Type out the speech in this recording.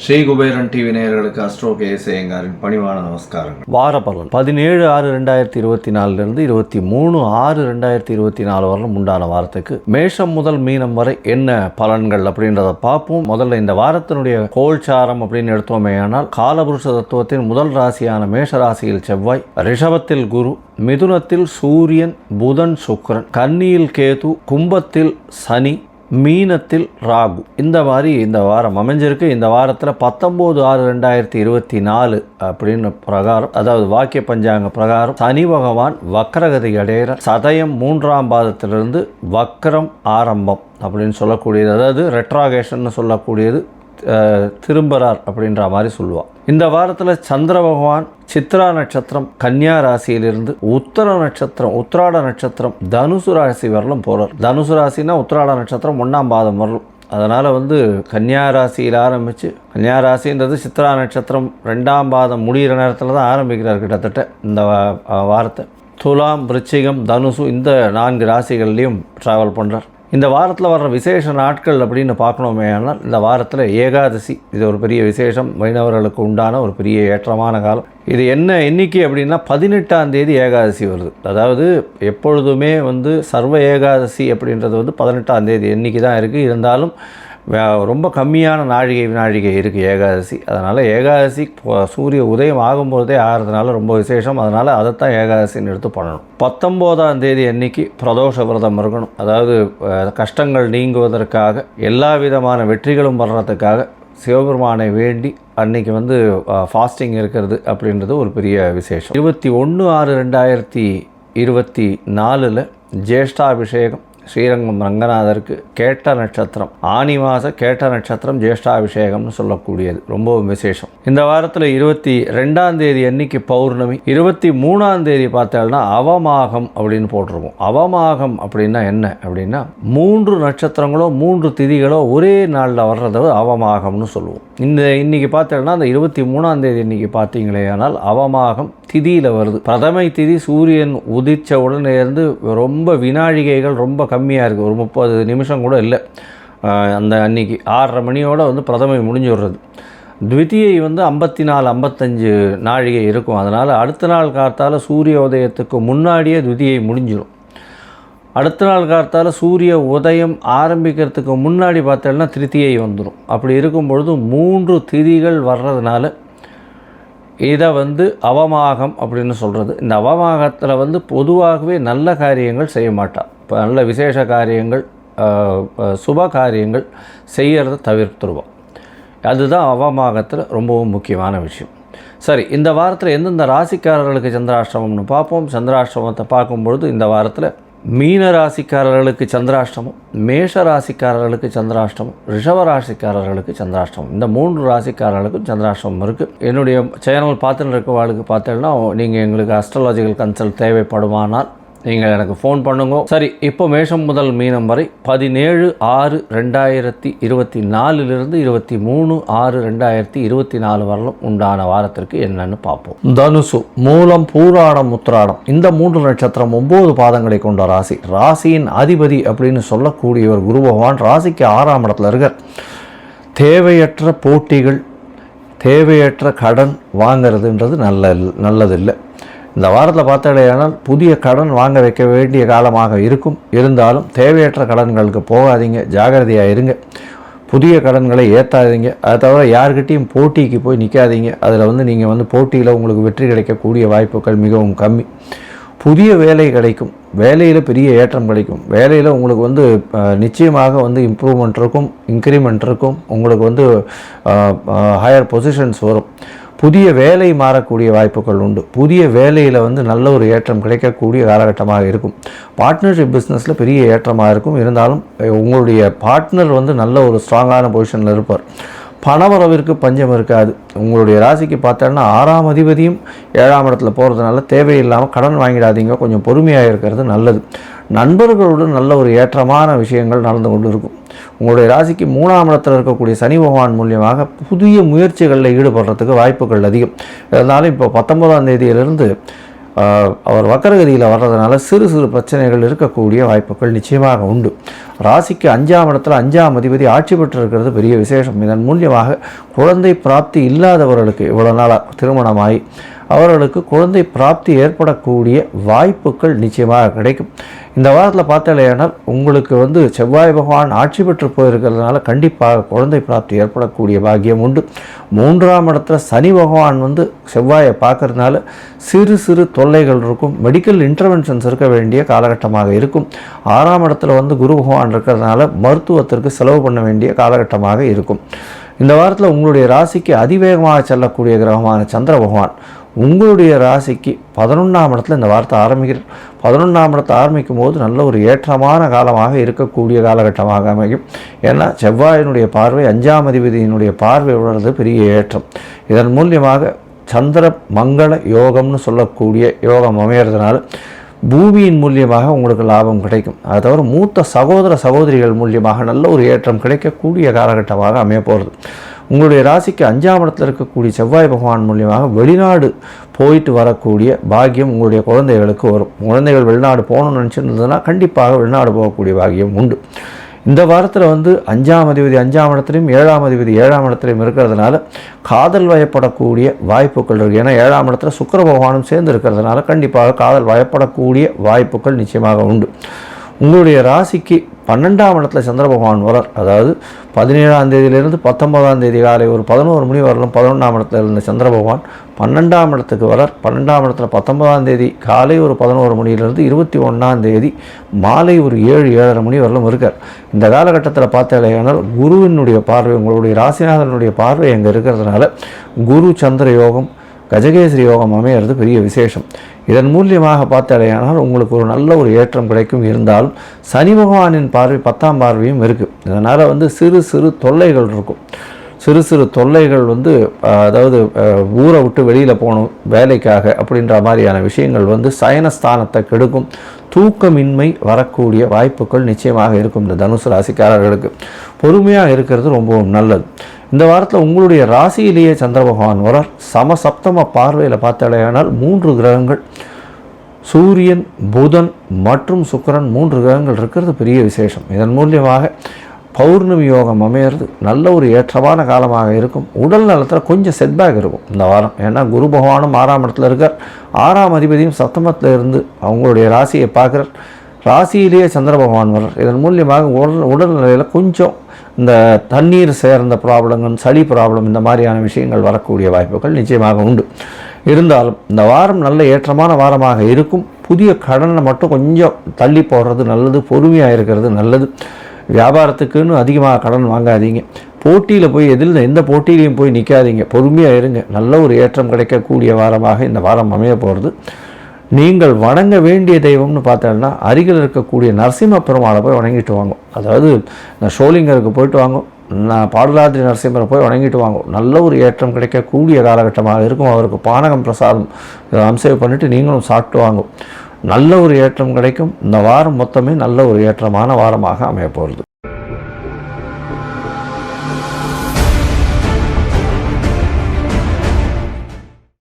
Sri Kuberan TV நேயர்களுக்கு astro KS ஐயங்காரின் பணிவான நமஸ்காரங்கள். வார பலன் 17/6/2024 23/6/2024 வரலும் உண்டான வாரத்துக்கு மேஷம் முதல் மீனம் வரை என்ன பலன்கள் அப்படின்றத பார்ப்போம். முதல்ல இந்த வாரத்தினுடைய கோல்சாரம் அப்படின்னு எடுத்தோமேயானால் காலபுருஷ தத்துவத்தின் முதல் ராசியான மேஷ ராசியில் செவ்வாய், ரிஷபத்தில் குரு, மிதுனத்தில் சூரியன், புதன், சுக்கிரன், கன்னியில் கேது, கும்பத்தில் சனி, மீனத்தில் ராகு. இந்த மாதிரி இந்த வாரம் அமைஞ்சிருக்கு. இந்த வாரத்தில் 19/6/2024 அப்படின்னு பிரகாரம், அதாவது வாக்கிய பஞ்சாங்க பிரகாரம் சனி பகவான் வக்ரகதி அடைகிற சதயம் 3ஆம் பாதத்திலிருந்து வக்ரம் ஆரம்பம் அப்படின்னு சொல்லக்கூடியது, அதாவது ரெட்ராகேஷன் சொல்லக்கூடியது, திரும்புறார் அப்படின்ற மாதிரி சொல்லுவாள். இந்த வாரத்தில் சந்திர பகவான் சித்ரா நட்சத்திரம் கன்னியா ராசியிலிருந்து உத்தர நட்சத்திரம் உத்திராட நட்சத்திரம் தனுசு ராசி வரலும் போகிறார். தனுசு ராசினா உத்திராட நட்சத்திரம் 1ஆம் பாதம் வரலும். அதனால் கன்னியா ராசியில் ஆரம்பித்து, கன்னியா ராசின்றது சித்ரா நட்சத்திரம் 2ஆம் பாதம் முடிகிற நேரத்தில் தான் ஆரம்பிக்கிறார் கிட்டத்தட்ட இந்த வாரத்தை. துலாம், விருச்சிகம், தனுசு இந்த 4 ராசிகள்லேயும் ட்ராவல் பண்ணுறார். இந்த வாரத்தில் வர்ற விசேஷ நாட்கள் அப்படின்னு பார்க்கணுமே ஆனால் இந்த வாரத்தில் ஏகாதசி, இது ஒரு பெரிய விசேஷம், வைணவர்களுக்கு உண்டான ஒரு பெரிய ஏற்றமான காலம். இது என்ன எண்ணிக்கை அப்படின்னா 18ஆம் தேதி ஏகாதசி வருது. அதாவது எப்பொழுதுமே சர்வ ஏகாதசி அப்படின்றது 18ஆம் தேதி எண்ணிக்கை தான் இருக்குது. இருந்தாலும் ரொம்ப கம்மியான வினாழிகை இருக்குது ஏகாதசி. அதனால் ஏகாதசி சூரிய உதயம் ஆகும்போதே ஆகிறதுனால ரொம்ப விசேஷம். அதனால் அதைத்தான் ஏகாதசின்னு எடுத்து பண்ணணும். 19ஆம் தேதி அன்னைக்கு பிரதோஷ விரதம் இருக்கணும். அதாவது கஷ்டங்கள் நீங்குவதற்காக, எல்லா விதமான வெற்றிகளும் வர்றதுக்காக சிவபெருமானை வேண்டி அன்னைக்கு ஃபாஸ்டிங் இருக்கிறது அப்படின்றது ஒரு பெரிய விசேஷம். 21/6/2024 ஜேஷ்டாபிஷேகம் ஸ்ரீரங்கம் ரங்கநாதருக்கு கேட்ட நட்சத்திரம், ஆனி மாத கேட்ட நட்சத்திரம் ஜேஷ்டாபிஷேகம்னு சொல்லக்கூடியது ரொம்பவும் விசேஷம். இந்த வாரத்தில் 22ஆம் தேதி அன்னைக்கு பௌர்ணமி, 23ஆம் தேதி பார்த்தோம்னா அவமாகம் அப்படின்னு போட்டிருக்கோம். அவமாகம் அப்படின்னா என்ன அப்படின்னா 3 நட்சத்திரங்களோ 3 திதிகளோ ஒரே நாளில் வர்றத அவமாகம்னு சொல்லுவோம். இன்னைக்கு பார்த்தோம்னா அந்த 23ஆம் தேதி இன்னைக்கு பார்த்தீங்களே ஆனால் அவமாகம் திதியில் வருது. பிரதமை திதி சூரியன் உதிச்ச உடனே இருந்து ரொம்ப வினாழிகைகள் ரொம்ப கம்மியாக இருக்குது. ஒரு 30 நிமிஷம் கூட இல்லை. அந்த அன்னைக்கு 6:30 மணியோடு பிரதமை முடிஞ்சு விடுறது. த்விதியை 54-55 நாழிகை இருக்கும். அதனால் அடுத்த நாள் காத்தால் சூரிய உதயத்துக்கு முன்னாடியே த்விதியை முடிஞ்சிடும். அடுத்த நாள் காத்தால் சூரிய உதயம் ஆரம்பிக்கிறதுக்கு முன்னாடி பார்த்தோம்னா திருத்தியை வந்துடும். அப்படி இருக்கும் பொழுது 3 திதிகள் வர்றதுனால இதை அவமாகம் அப்படின்னு சொல்கிறது. இந்த அவமாகத்தில் பொதுவாகவே நல்ல காரியங்கள் செய்ய மாட்டாள். இப்போ நல்ல விசேஷ காரியங்கள், சுப காரியங்கள் செய்கிறத தவிர்த்துருவோம். அதுதான் அவமாகத்தில் ரொம்பவும் முக்கியமான விஷயம். சரி, இந்த வாரத்தில் எந்தெந்த ராசிக்காரர்களுக்கு சந்திராஷ்டமம்னு பார்ப்போம். சந்திராஷ்டமத்தை பார்க்கும்பொழுது இந்த வாரத்தில் மீன ராசிக்காரர்களுக்கு சந்திராஷ்டமம், மேஷ ராசிக்காரர்களுக்கு சந்திராஷ்டமம், ரிஷப ராசிக்காரர்களுக்கு சந்திராஷ்டமம். இந்த 3 ராசிக்காரர்களுக்கும் சந்திராஷ்டமம் இருக்குது. என்னுடைய சேனல் பார்த்துன்னு இருக்கவாளுக்கு பார்த்தீங்கன்னா நீங்கள் எங்களுக்கு அஸ்ட்ராலஜிக்கல் கன்சல்ட் தேவைப்படுமானால் நீங்கள் எனக்கு ஃபோன் பண்ணுங்க. சரி, இப்போ மேஷம் முதல் மீனம் வரை 17/6/2024 23/6/2024 வரலும் உண்டான வாரத்திற்கு என்னன்னு பார்ப்போம். தனுசு, மூலம், பூராடம், உத்திராடம் இந்த 3 நட்சத்திரம் 9 பாதங்களை கொண்ட ராசி. ராசியின் அதிபதி அப்படின்னு சொல்லக்கூடியவர் குரு பகவான் ராசிக்கு 6ஆம் இடத்துல இருக்கார். தேவையற்ற போட்டிகள், தேவையற்ற கடன் வாங்கிறதுன்றது நல்லதில்லை. இந்த வாரத்தில் பார்த்தாலேயானால் புதிய கடன் வாங்க வைக்க வேண்டிய காலமாக இருக்கும். இருந்தாலும் தேவையற்ற கடன்களுக்கு போகாதீங்க, ஜாகிரதையாக இருங்க. புதிய கடன்களை ஏற்றாதீங்க. அதை தவிர யார்கிட்டையும் போட்டிக்கு போய் நிற்காதீங்க. அதில் நீங்கள் போட்டியில் உங்களுக்கு வெற்றி கிடைக்கக்கூடிய வாய்ப்புகள் மிகவும் கம்மி. புதிய வேலை கிடைக்கும், வேலையில் பெரிய ஏற்றம் கிடைக்கும். வேலையில் உங்களுக்கு நிச்சயமாக இம்ப்ரூவ்மெண்ட் இருக்கும், இன்க்ரிமெண்ட் இருக்கும். உங்களுக்கு ஹையர் பொசிஷன்ஸ் வரும். புதிய வேலை மாறக்கூடிய வாய்ப்புகள் உண்டு. புதிய வேலையில் நல்ல ஒரு ஏற்றம் கிடைக்கக்கூடிய காலகட்டமாக இருக்கும். பார்ட்னர்ஷிப் பிஸ்னஸில் பெரிய ஏற்றமாக இருக்கும். இருந்தாலும் உங்களுடைய பார்ட்னர் நல்ல ஒரு ஸ்ட்ராங்கான பொசிஷனில் இருப்பார். பணவரவிற்கு பஞ்சம் இருக்காது. உங்களுடைய ராசிக்கு பார்த்தோன்னா 6ஆம் அதிபதியும் 7ஆம் இடத்துல போகிறதுனால தேவையில்லாமல் கடன் வாங்கிடாதீங்க. கொஞ்சம் பொறுமையாக இருக்கிறது நல்லது. நண்பர்களுடன் நல்ல ஒரு ஏற்றமான விஷயங்கள் நடந்து கொண்டு இருக்கும். உங்களுடைய ராசிக்கு 3ஆம் இடத்தில் இருக்கக்கூடிய சனி பகவான் மூலியமாக புதிய முயற்சிகளில் ஈடுபடுறதுக்கு வாய்ப்புகள் அதிகம். இருந்தாலும் இப்போ 19ஆம் தேதியிலிருந்து அவர் வக்கரகதியில் வர்றதுனால சிறு சிறு பிரச்சனைகள் இருக்கக்கூடிய வாய்ப்புகள் நிச்சயமாக உண்டு. ராசிக்கு 5ஆம் இடத்துல 5ஆம் அதிபதி ஆட்சி பெற்று இருக்கிறது பெரிய விசேஷம். இதன் மூலியமாக குழந்தை பிராப்தி இல்லாதவர்களுக்கு இவ்வளோ நாளாக திருமணமாகி அவர்களுக்கு குழந்தை பிராப்தி ஏற்படக்கூடிய வாய்ப்புகள் நிச்சயமாக கிடைக்கும். இந்த வாரத்தில் பார்த்தாலேயானால் உங்களுக்கு செவ்வாய் பகவான் ஆட்சி பெற்று போயிருக்கிறதுனால கண்டிப்பாக குழந்தை பிராப்தி ஏற்படக்கூடிய பாக்கியம் உண்டு. 3ஆம் இடத்துல சனி பகவான் செவ்வாயை பார்க்கறதுனால சிறு சிறு தொல்லைகள் இருக்கும். மெடிக்கல் இன்டர்வென்ஷன்ஸ் இருக்க வேண்டிய காலகட்டமாக இருக்கும். 6ஆம் இடத்துல குரு பகவான் இருக்கிறதுனால மருத்துவத்திற்கு செலவு பண்ண வேண்டிய காலகட்டமாக இருக்கும். இந்த வாரத்தில் உங்களுடைய ராசிக்கு அதிவேகமாக செல்லக்கூடிய கிரகமான சந்திர பகவான் உங்களுடைய ராசிக்கு 11ஆம் இடத்துல இந்த வாரத்தை ஆரம்பிக்கிறார். 11ஆம் இடத்தை ஆரம்பிக்கும் போது நல்ல ஒரு ஏற்றமான காலமாக இருக்கக்கூடிய காலகட்டமாக அமையும். ஏன்னா செவ்வாயினுடைய பார்வை 5ஆம் அதிபதியினுடைய பார்வை விடுறது பெரிய ஏற்றம். இதன் மூலியமாக சந்திர மங்கள யோகம்னு சொல்லக்கூடிய யோகம் அமையிறதுனால பூமியின் மூலியமாக உங்களுக்கு லாபம் கிடைக்கும். அதை தவிர மூத்த சகோதர சகோதரிகள் மூலியமாக நல்ல ஒரு ஏற்றம் கிடைக்கக்கூடிய காலகட்டமாக அமைய போகிறது. உங்களுடைய ராசிக்கு 5ஆம் இடத்துல இருக்கக்கூடிய செவ்வாய் பகவான் மூலியமாக வெளிநாடு போயிட்டு வரக்கூடிய பாக்கியம் உங்களுடைய குழந்தைகளுக்கு வரும். குழந்தைகள் வெளிநாடு போகணும்னு நினச்சிருந்ததுன்னா கண்டிப்பாக வெளிநாடு போகக்கூடிய பாக்கியம் உண்டு. இந்த வாரத்தில் 5ஆம் அதிபதி 5ஆம் இடத்துலையும் 7ஆம் அதிபதி 7ஆம் இடத்துலையும் இருக்கிறதுனால காதல் வயப்படக்கூடிய வாய்ப்புகள் இருக்குது. ஏன்னா 7ஆம் இடத்துல சுக்கிர பகவானும் சேர்ந்து இருக்கிறதுனால கண்டிப்பாக காதல் வயப்படக்கூடிய வாய்ப்புகள் நிச்சயமாக உண்டு. உங்களுடைய ராசிக்கு 12ஆம் இடத்துல சந்திர பகவான் வரார். அதாவது 17ஆம் தேதியிலிருந்து 19ஆம் தேதி காலை ஒரு 11 மணி வரலும் 11ஆம் இடத்துல இருந்த சந்திர பகவான் 12ஆம் இடத்துக்கு வரார். 12ஆம் இடத்துல 19ஆம் தேதி காலை ஒரு 11 மணியிலிருந்து 21ஆம் தேதி மாலை ஒரு 7-7:30 மணி வரலும் இருக்கார். இந்த காலகட்டத்தில் பார்த்தாலேயானால் குருவினுடைய பார்வை உங்களுடைய ராசிநாதனுடைய பார்வை எங்கே இருக்கிறதுனால குரு சந்திர யோகம் கஜகேசரி யோகம் அமையிறது பெரிய விசேஷம். இதன் மூலியமாக பார்த்தாலேயானால் உங்களுக்கு ஒரு நல்ல ஒரு ஏற்றம் கிடைக்கும். இருந்தாலும் சனி பகவானின் பார்வை 10ஆம் பார்வையும் இருக்குது. இதனால் சிறு சிறு தொல்லைகள் இருக்கும். சிறு சிறு தொல்லைகள் அதாவது ஊரை விட்டு வெளியில் போகணும் வேலைக்காக அப்படின்ற மாதிரியான விஷயங்கள் சயனஸ்தானத்தை கெடுக்கும். தூக்கமின்மை வரக்கூடிய வாய்ப்புகள் நிச்சயமாக இருக்கும். இந்த தனுசு ராசிக்காரர்களுக்கு பொறுமையாக இருக்கிறது ரொம்பவும் நல்லது. இந்த வாரத்தில் உங்களுடைய ராசியிலேயே சந்திர பகவான் வரார். சமசப்தம பார்வையில் பார்த்தாலேயானால் 3 கிரகங்கள் சூரியன் புதன் மற்றும் சுக்கிரன் 3 கிரகங்கள் இருக்கிறது பெரிய விசேஷம். இதன் மூலியமாக பௌர்ணமி யோகம் அமையிறது நல்ல ஒரு ஏற்றமான காலமாக இருக்கும். உடல் நலத்தில் கொஞ்சம் செட்பேக் இருக்கும் இந்த வாரம். ஏன்னா குரு பகவானும் 6ஆம் இடத்துல இருக்கார். 6ஆம் அதிபதியும் சப்தமத்தில் இருந்து அவங்களுடைய ராசியை பார்க்குறார். ராசியிலேயே சந்திர பகவான் வர்றார். இதன் மூலியமாக உடல்நிலையில் கொஞ்சம் இந்த தண்ணீர் சேர்ந்த ப்ராப்ளங்கள் சளி ப்ராப்ளம் இந்த மாதிரியான விஷயங்கள் வரக்கூடிய வாய்ப்புகள் நிச்சயமாக உண்டு. இருந்தாலும் இந்த வாரம் நல்ல ஏற்றமான வாரமாக இருக்கும். புதிய கடனை மட்டும் கொஞ்சம் தள்ளி போடுறது நல்லது. பொறுமையாக இருக்கிறது நல்லது. வியாபாரத்துக்குன்னு அதிகமாக கடன் வாங்காதீங்க. போட்டியில் போய் எந்த போட்டியிலையும் போய் நிற்காதீங்க. பொறுமையாக இருங்க. நல்ல ஒரு ஏற்றம் கிடைக்கக்கூடிய வாரமாக இந்த வாரம் அமைய போகிறது. நீங்கள் வணங்க வேண்டிய தெய்வம்னு பார்த்தோன்னா அருகில் இருக்கக்கூடிய நரசிம்ம பெருமாளை போய் வணங்கிட்டு வாங்க. அதாவது நான் ஷோலிங்கருக்கு போயிட்டு வாங்க, நான் பாடலாதிரி நரசிம்மரை போய் வணங்கிட்டு வாங்க. நல்ல ஒரு ஏற்றம் கிடைக்கக்கூடிய காலகட்டமாக இருக்கும். அவருக்கு பானகம் பிரசாதம் அம்சேவ் பண்ணிவிட்டு நீங்களும் சாப்பிட்டு வாங்க. நல்ல ஒரு ஏற்றம் கிடைக்கும். இந்த வாரம் மொத்தமே நல்ல ஒரு ஏற்றமான வாரமாக அமைய போகிறது.